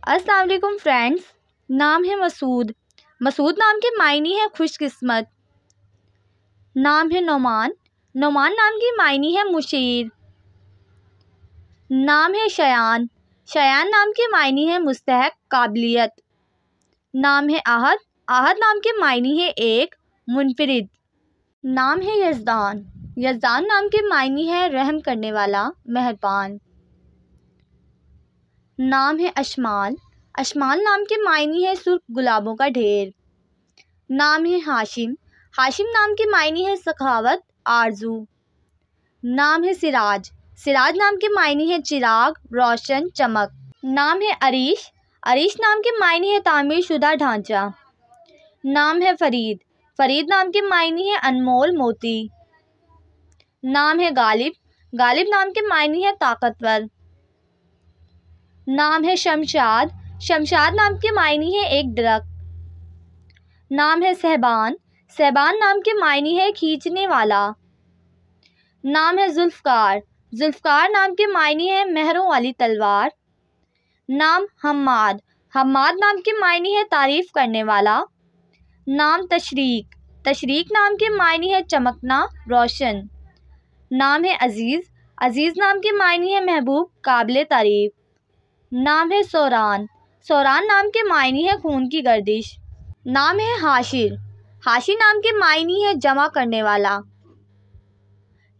अस्सलाम वालेकुम फ्रेंड्स। नाम है मसूद। मसूद नाम के मायने है खुशकिस्मत। नाम है नोमान। नोमान नाम की मायने है मुशीर। नाम है शयान। शयान नाम के मायने है मुस्तहक काबिलियत। नाम है आहद। आहद नाम के मायने है एक मुनफरिद। नाम है यज़दान। यज़दान नाम के मायने है रहम करने वाला, मेहरबान। नाम है अशमाल। अशमाल नाम के मायने है सुर्ख गुलाबों का ढेर। नाम है हाशिम। हाशिम नाम के मायने है सखावत, आरजू। नाम है सिराज। सिराज नाम के मायने है चिराग, रोशन, चमक। नाम है अरीश। अरीश नाम के मायने है तामीर शुदा ढांचा। नाम है फरीद। फरीद नाम के मायने है अनमोल मोती। नाम है गालिब। गालिब नाम के मायने है ताकतवर। नाम है शमशाद। शमशाद नाम के मायने है एक दरख्त। नाम है सहबान। सहबान नाम के मायने है खींचने वाला। नाम है जुल्फ़कार। जुल्फ़कार नाम के मायने है मेहरों वाली तलवार। नाम हम्माद। हम्माद नाम के मायने है तारीफ करने वाला। नाम तशरीक। तशरीक नाम के मायने है चमकना, रोशन। नाम है अजीज़। अजीज़ नाम के मायने है महबूब, काबिल तारीफ। नाम है सोरान। सोरान नाम के मायने है खून की गर्दिश। नाम है हाशिर। हाशिर नाम के मायने है जमा करने वाला।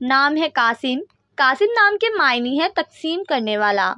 नाम है कासिम। कासिम नाम के मायने है तकसीम करने वाला।